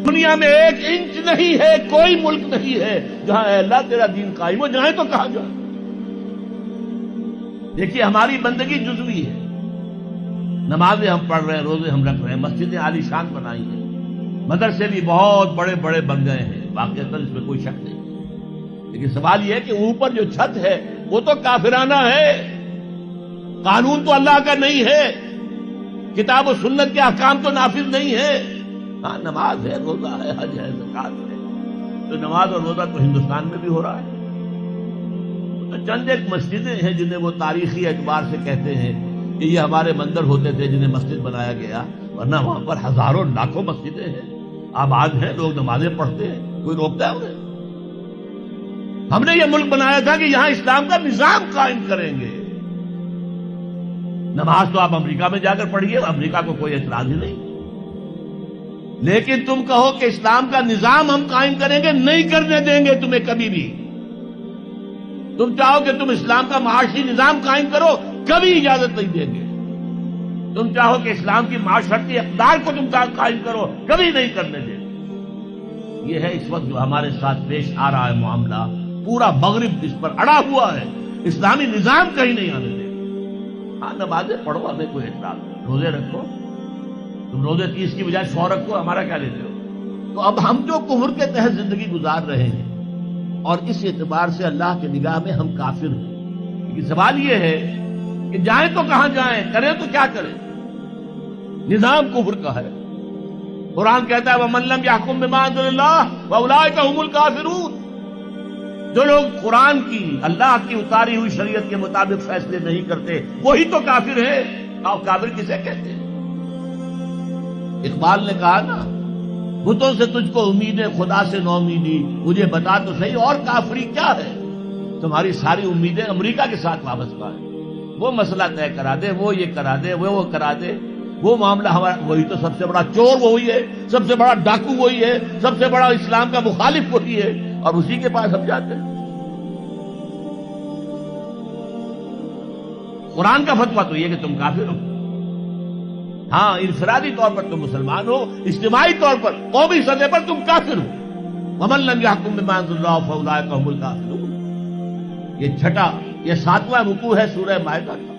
دنیا میں 1 انچ نہیں ہے، کوئی ملک نہیں ہے جہاں اے اللہ تیرا دین قائم ہو جائے تو کہاں جائے۔ دیکھیے ہماری بندگی جزوی ہے، نمازیں ہم پڑھ رہے ہیں، روزے ہم رکھ رہے ہیں، مسجدیں عالی شان بنائی ہیں، مدرسے بھی بہت بڑے بڑے بن گئے ہیں، واقعتاً اس میں کوئی شک نہیں، لیکن سوال یہ ہے کہ اوپر جو چھت ہے وہ تو کافرانہ ہے، قانون تو اللہ کا نہیں ہے، کتاب و سنت کے احکام تو نافذ نہیں ہے۔ ہاں نماز ہے، روزہ ہے، حج ہے، زکات ہے، تو نماز اور روزہ تو ہندوستان میں بھی ہو رہا ہے۔ تو چند ایک مسجدیں ہیں جنہیں وہ تاریخی اعتبار سے کہتے ہیں کہ یہ ہمارے مندر ہوتے تھے جنہیں مسجد بنایا گیا، ورنہ وہاں پر ہزاروں لاکھوں مسجدیں ہیں، آباد ہیں، لوگ نمازیں پڑھتے ہیں، کوئی روکتا ہے انہیں؟ ہم نے یہ ملک بنایا تھا کہ یہاں اسلام کا نظام قائم کریں گے۔ نماز تو آپ امریکہ میں جا کر پڑھیے، امریکہ کو کوئی اعتراض ہی نہیں، لیکن تم کہو کہ اسلام کا نظام ہم قائم کریں گے، نہیں کرنے دیں گے تمہیں کبھی بھی۔ تم چاہو کہ تم اسلام کا معاشی نظام قائم کرو، کبھی اجازت نہیں دیں گے۔ تم چاہو کہ اسلام کی معاشرتی اقدار کو تم قائم کرو، کبھی نہیں کرنے دیں گے۔ یہ ہے اس وقت جو ہمارے ساتھ پیش آ رہا ہے معاملہ، پورا مغرب اس پر اڑا ہوا ہے، اسلامی نظام کہیں نہیں آنے دیں گے۔ ہاں نمازیں پڑھو، ہمیں کوئی اعتراض نہیں، روزے رکھو، تم روزے 30 کی بجائے 100 رکھو، ہمارا کیا لیتے ہو؟ تو اب ہم جو کفر کے تحت زندگی گزار رہے ہیں اور اس اعتبار سے اللہ کی نگاہ میں ہم کافر ہیں، لیکن سوال یہ ہے کہ جائیں تو کہاں جائیں، کریں تو کیا کریں؟ نظام کفر کا ہے، قرآن کہتا ہے وَمَن لَّمْ يَحْكُم بِمَا أَنزَلَ اللَّهُ فَأُولَٰئِكَ هُمُ الْكَافِرُونَ۔ جو لوگ قرآن کی، اللہ کی اتاری ہوئی شریعت کے مطابق فیصلے نہیں کرتے، وہی تو کافر ہے۔ اور کافر کسے کہتے ہیں؟ اقبال نے کہا نا، بتوں سے تجھ کو امید ہے، خدا سے نو امیدی، مجھے بتا تو صحیح اور کافری کیا ہے؟ تمہاری ساری امیدیں امریکہ کے ساتھ وابستہ ہیں، وہ مسئلہ طے کرا دے، وہ یہ کرا دے، وہ کرا دے، وہ معاملہ ہمارا، وہی تو سب سے بڑا چور وہی ہے، سب سے بڑا ڈاکو وہی ہے، سب سے بڑا اسلام کا مخالف وہی ہے، اور اسی کے پاس ہم جاتے ہیں۔ قرآن کا فتویٰ تو یہ کہ تم کافر ہو۔ ہاں انفرادی طور پر تم مسلمان ہو، اجتماعی طور پر قومی سطح پر تم کافر ہو۔ وَمَن لَّمْ يَحْكُم بِمَا أَنزَلَ اللَّهُ فَأُولَٰئِكَ هُمُ الْكَافِرُونَ۔ یہ چھٹا، یہ 7واں رکوع ہے سورہ مائدہ کا،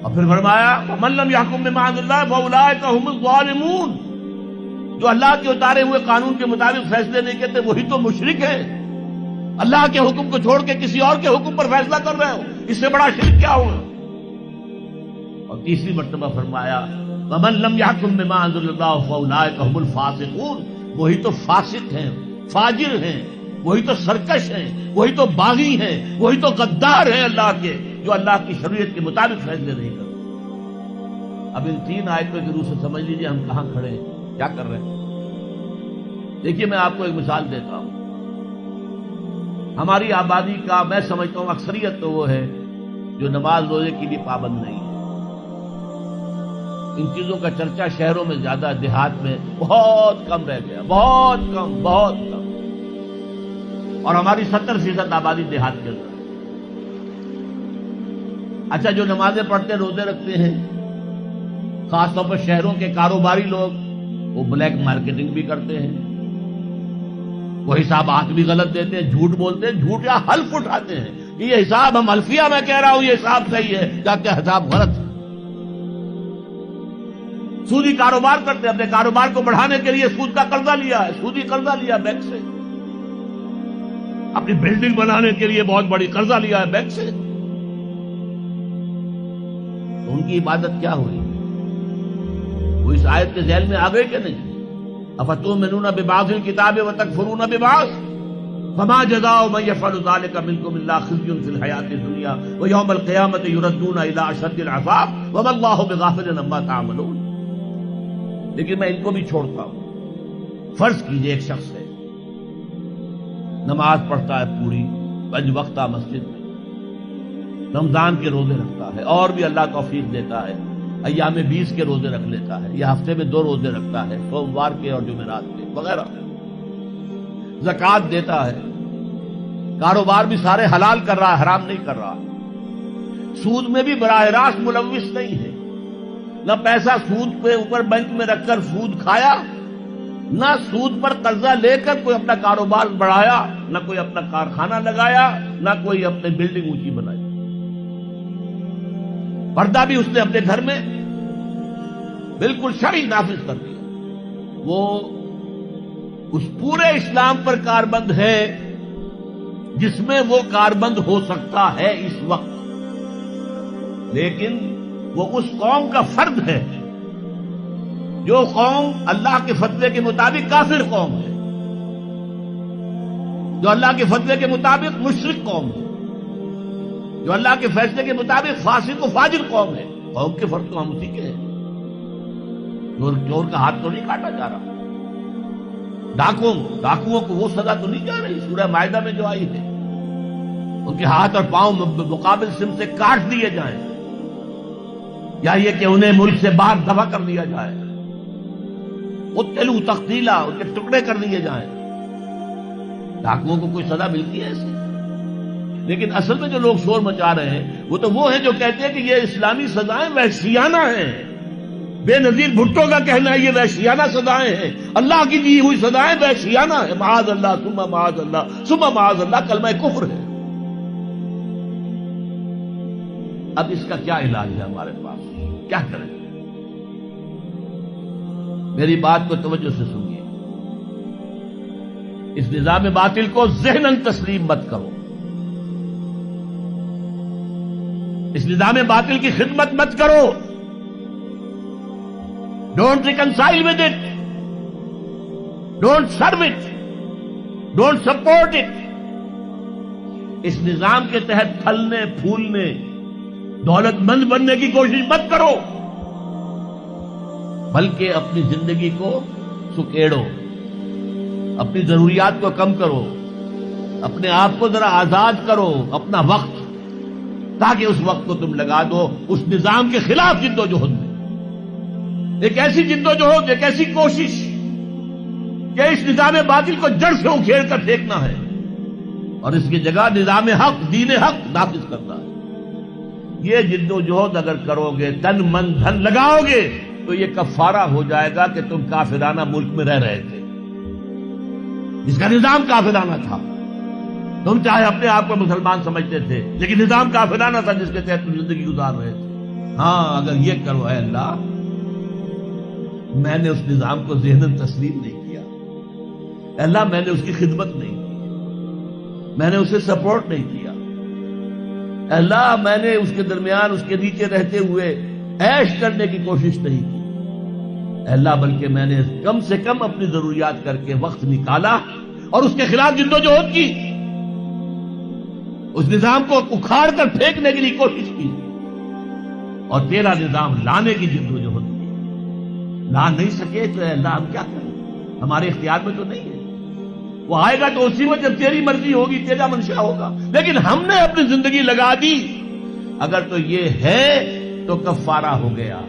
اور پھر فرمایا وَمَن لَّمْ يَحْكُم بِمَا أَنزَلَ اللَّهُ فَأُولَٰئِكَ هُمُ الظَّالِمُونَ۔ جو اللہ کے اتارے ہوئے قانون کے مطابق فیصلے نہیں کرتے وہی تو مشرک ہیں۔ اللہ کے حکم کو چھوڑ کے کسی اور کے حکم پر فیصلہ کر رہے ہو، اس سے بڑا شرک کیا ہوگا؟ اور تیسری مرتبہ فرمایا وَمَن لَّمْ يَحْكُم بِمَا أَنزَلَ اللَّهُ فَأُولَٰئِكَ هُمُ الْفَاسِقُونَ۔ وہی تو فاسق ہیں، فاجر ہیں، وہی تو سرکش ہیں، وہی تو باغی ہیں، وہی تو غدار ہیں اللہ کے، جو اللہ کی شریعت کے مطابق فیصلے نہیں کرتے۔ اب ان 3 آیتوں کی روح سے سمجھ لیجیے ہم کہاں کھڑے ہیں، کیا کر رہے ہیں۔ دیکھیے میں آپ کو ایک مثال دیتا ہوں، ہماری آبادی کا میں سمجھتا ہوں اکثریت تو وہ ہے جو نماز روزے کی بھی پابند نہیں ہے۔ ان چیزوں کا چرچا شہروں میں زیادہ، دیہات میں بہت کم رہ گیا، بہت کم، بہت کم، اور ہماری 70% آبادی دیہات کے اندر۔ اچھا جو نمازیں پڑھتے روزے رکھتے ہیں، خاص طور پر شہروں کے کاروباری لوگ، وہ بلیک مارکیٹنگ بھی کرتے ہیں، وہ حسابات بھی غلط دیتے ہیں، جھوٹ بولتے ہیں، جھوٹ یا حلف اٹھاتے ہیں کہ یہ حساب ہم حلفیہ میں کہہ رہا ہوں یہ حساب صحیح ہے، جبکہ حساب غلط ہے۔ سودی کاروبار کرتے ہیں، اپنے کاروبار کو بڑھانے کے لیے سود کا قرضہ لیا ہے، سودی قرضہ لیا بینک سے، اپنی بلڈنگ بنانے کے لیے بہت بڑی قرضہ لیا ہے بینک سے، تو ان کی عبادت کیا ہوئی؟ وہ اس آیت کے ذیل میں آ گئے کہ نہیں؟ افتؤمنون ببعض الکتاب وتکفرون ببعض فما جزاء من يفعل ذلك منكم الا خزي في الحياة الدنيا ويوم القيامة يردون الى اشد العذاب وما الله بغافل عما تعملون۔ لیکن میں ان کو بھی چھوڑتا ہوں۔ فرض کیجئے ایک شخص ہے، نماز پڑھتا ہے پوری 5 وقتہ مسجد میں، رمضان کے روزے رکھتا ہے، اور بھی اللہ توفیق دیتا ہے، ایام 20 کے روزے رکھ لیتا ہے، یا ہفتے میں 2 روزے رکھتا ہے، سوموار کے اور جمعرات کے وغیرہ، زکوٰۃ دیتا ہے، کاروبار بھی سارے حلال کر رہا ہے، حرام نہیں کر رہا، سود میں بھی براہ راست ملوث نہیں ہے، نہ پیسہ سود پہ اوپر بینک میں رکھ کر سود کھایا، نہ سود پر قرضہ لے کر کوئی اپنا کاروبار بڑھایا، نہ کوئی اپنا کارخانہ لگایا، نہ کوئی اپنی بلڈنگ اونچی بنائی. پردہ بھی اس نے اپنے گھر میں بالکل شرعی نافذ کر دیا. وہ اس پورے اسلام پر کاربند ہے جس میں وہ کاربند ہو سکتا ہے اس وقت، لیکن وہ اس قوم کا فرد ہے جو قوم اللہ کے فتوے کے مطابق کافر قوم ہے، جو اللہ کے فتوے کے مطابق مشرک قوم ہے، جو اللہ کے فیصلے کے مطابق فاسق و فاجر قوم ہے. قوم کے فرد تو ہم اسی کے ہیں. چور کا ہاتھ تو نہیں کاٹا جا رہا، ڈاکوؤں کو وہ سزا تو نہیں جا رہی سورہ مائدہ میں جو آئی ہے، ان کے ہاتھ اور پاؤں مقابل سم سے کاٹ دیے جائیں، یا یہ کہ انہیں ملک سے باہر دفع کر دیا جائے، قتلوا تقتیلا، ان کے ٹکڑے کر دیے جائیں. ڈاکوؤں کو کوئی سزا ملتی ہے ایسی؟ لیکن اصل میں جو لوگ شور مچا رہے ہیں وہ ہیں جو کہتے ہیں کہ یہ اسلامی سزائیں وحشیانہ ہیں. بے نظیر بھٹو کا کہنا ہے یہ وحشیانہ سزائیں ہیں، اللہ کی دی ہوئی سزائیں وحشیانہ ہیں. معاذ اللہ ثم معاذ اللہ ثم معاذ اللہ کلمہ کفر ہے. اب اس کا کیا علاج ہے ہمارے پاس؟ کیا کریں؟ میری بات کو توجہ سے سنیے. اس نظام باطل کو ذہناً تسلیم مت کرو، اس نظام باطل کی خدمت مت کرو. Don't reconcile with it, don't serve it, don't support it. اس نظام کے تحت پھلنے پھولنے دولت مند بننے کی کوشش مت کرو، بلکہ اپنی زندگی کو سکیڑو، اپنی ضروریات کو کم کرو، اپنے آپ کو ذرا آزاد کرو، اپنا وقت، تاکہ اس وقت کو تم لگا دو اس نظام کے خلاف جد و جہد میں. ایک ایسی جد و جہد، ایک ایسی کوشش کہ اس نظام باطل کو جڑ سے اکھیڑ کر پھینکنا ہے اور اس کی جگہ نظام حق، دین حق نافذ کرنا ہے. یہ جد و جہد اگر کرو گے، تن من دھن لگاؤ گے، تو یہ کفارہ ہو جائے گا کہ تم کافرانہ ملک میں رہ رہے تھے، جس کا نظام کافرانہ تھا. تم چاہے اپنے آپ کو مسلمان سمجھتے تھے، لیکن نظام کافرانہ تھا جس کے تحت تم زندگی گزار رہے تھے. ہاں اگر یہ کرو، اے اللہ میں نے اس نظام کو ذہناً تسلیم نہیں کیا، اے اللہ میں نے اس کی خدمت نہیں کی، میں نے اسے سپورٹ نہیں کیا، اے اللہ میں نے اس کے درمیان اس کے نیچے رہتے ہوئے عیش کرنے کی کوشش نہیں کی، اے اللہ بلکہ میں نے کم سے کم اپنی ضروریات کر کے وقت نکالا اور اس کے خلاف جد و جہد کی، اس نظام کو اکھاڑ کر پھینکنے کے لیے کوشش کی اور تیرا نظام لانے کی جد و جہد کی. لا نہیں سکے تو اے اللہ ہم کیا کریں؟ ہمارے اختیار میں تو نہیں ہے. وہ آئے گا تو اسی وقت جب تیری مرضی ہوگی، تیرا منشا ہوگا، لیکن ہم نے اپنی زندگی لگا دی. اگر تو یہ ہے تو کفارہ ہو گیا.